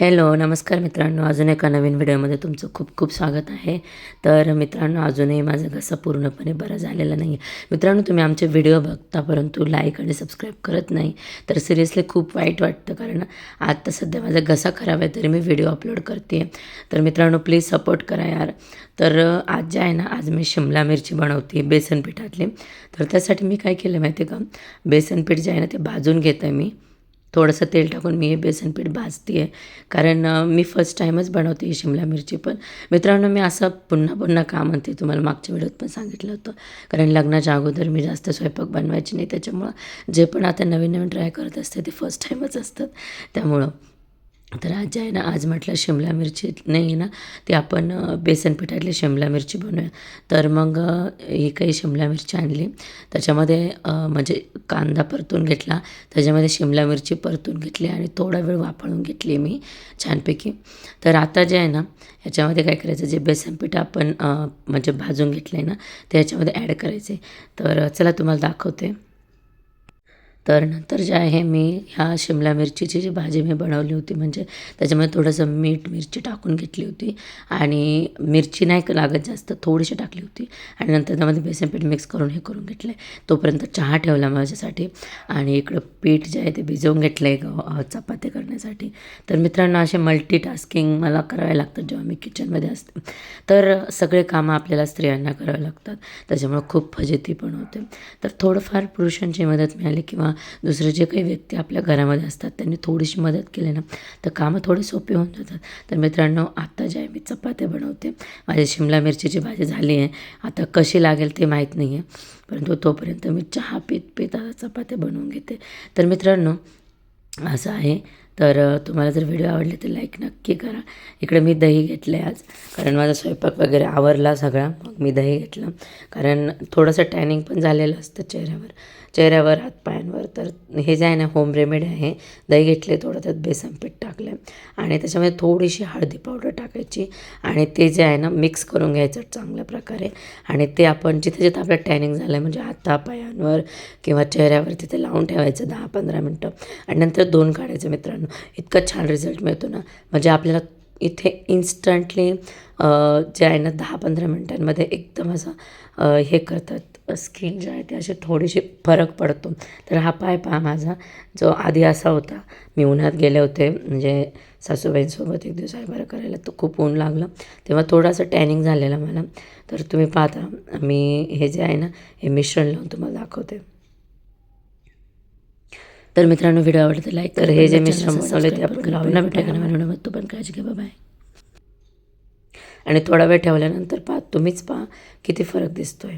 Hello नमस्कार मित्रांनो, अजून एका नवीन व्हिडिओमध्ये तुमचं खूप खूप स्वागत आहे. तर मित्रांनो, अजूनही माझा घसा पूर्णपणे बरा झालेला नाही आहे. मित्रांनो, तुम्ही आमचे व्हिडिओ बघता परंतु लाईक आणि सबस्क्राईब करत नाही, तर सिरियसली खूप वाईट वाटतं. कारण आता सध्या माझा घसा खराब आहे तरी मी व्हिडिओ अपलोड करते. तर मित्रांनो, प्लीज सपोर्ट करा यार. तर आज जे आहे ना, आज मी शिमला मिरची बनवते बेसन पिठातली. तर त्यासाठी मी काय केलं माहिती आहे का, बेसन पीठ जे आहे ना ते भाजून घेतं आहे मी. थोडंसं तेल टाकून मी हे बेसन पीठ भाजते आहे. कारण मी फर्स्ट टाईमच बनवते ही शिमला मिरची. पण मित्रांनो, मी असं पुन्हा पुन्हा का म्हणते, तुम्हाला मागच्या व्हिडिओत पण सांगितलं होतं. कारण लग्नाच्या अगोदर मी जास्त स्वयंपाक बनवायची नाही, त्याच्यामुळं जे पण आता नवीन नवीन ट्राय करत असते ते फर्स्ट टाईमच असतात. त्यामुळं तर आज जे आहे ना, आज म्हटलं शिमला मिरची नाही ना, ते आपण बेसन पिठातली शिमला मिरची बनवूया. तर मग ही काही शिमला मिरची आणली, त्याच्यामध्ये म्हणजे कांदा परतून घेतला, त्याच्यामध्ये शिमला मिरची परतून घेतली आणि थोडा वेळ वाफळून घेतली मी छानपैकी. तर आता जे आहे ना, ह्याच्यामध्ये काय करायचं, जे बेसन पीठ आपण म्हणजे भाजून घेतलं आहे ना, ते ह्याच्यामध्ये ॲड करायचे. तर चला तुम्हाला दाखवते. तर नंतर जे आहे, मी ह्या शिमला मिरचीची जी भाजी मी बनवली होती, म्हणजे त्याच्यामध्ये थोडंसं मीठ मिरची टाकून घेतली होती आणि मिरची नाही लागत जास्त, थोडीशी टाकली होती आणि नंतर त्यामध्ये बेसन पीठ मिक्स करून हे करून घेतलं आहे. तोपर्यंत चहा ठेवला माझ्यासाठी आणि इकडं पीठ जे आहे ते भिजवून घेतलं आहे चपात्या करण्यासाठी. तर मित्रांनो, असे मल्टीटास्किंग मला करावे लागतात जेव्हा मी किचनमध्ये असते. तर सगळे कामं आपल्याला स्त्रियांना करावे लागतात, त्याच्यामुळं खूप फजिती पण होते. तर थोडंफार पुरुषांची मदत मिळाली किंवा दुसरे जे काही व्यक्ती आपल्या घरामध्ये असतात त्यांनी थोडीशी मदत केली ना, तर कामं थोडी सोपी होऊन जातात. तर मित्रांनो, आता जे आहे मी चपात्या बनवते. माझी शिमला मिरचीची भाजी झाली आहे. आता कशी लागेल ते माहीत नाही आहे, परंतु तोपर्यंत मी चहा पीत पीत आता चपात्या बनवून घेते. तर मित्रांनो, असं आहे. तर तुम्हाला जर व्हिडिओ आवडले तर लाईक नक्की करा. इकडे मी दही घेतलं आहे आज, कारण माझा स्वयंपाक वगैरे आवरला सगळा. मग मी दही घेतलं, कारण थोडंसं टॅनिंग पण झालेलं असतं चेहऱ्यावर हातपायांवर. तर हे जे आहे ना, होम रेमेडी आहे. दही घेतले, थोडं त्यात बेसन पीठ टाकलं आणि त्याच्यामध्ये थोडीशी हळदी पावडर टाकायची आणि ते जे आहे ना मिक्स करून घ्यायचं चांगल्या प्रकारे. आणि ते आपण जिथे जिथं आपलं टॅनिंग झालं आहे, म्हणजे हातापायांवर किंवा चेहऱ्यावर, तिथे लावून ठेवायचं 10-15 मिनटं आणि नंतर धुवून काढायचं. मित्रांनो, इतका छान रिझल्ट मिळतो ना, म्हणजे आपल्याला इथे इन्स्टंटली जे आहे ना 10-15 मिनटांमध्ये एकदम असं हे करतात, स्किन जे आहे ते अशी थोडीशी फरक पडतो. तर हा पाय पहा माझा, जो आधी असा होता. मी उन्हात गेले होते, म्हणजे सासूबाईंसोबत एक दिवस बरं करायला, तर खूप ऊन लागलं तेव्हा थोडंसं टॅनिंग झालेलं मला. तर तुम्ही पाहता, मी हे जे आहे ना हे मिश्रण लावून तुम्हाला दाखवते. तर मित्रांनो, व्हिडिओ आवडला तर लाईक. तर हे जे मिश्रण बनवलं ते आपण पुन्हा भेटूया का नवीन व्हिडिओ. तो पण काळजी घ्या, बाय. आणि थोडा वेळ ठेवल्यानंतर तुम्हीच पहा किती फरक दिसतोय.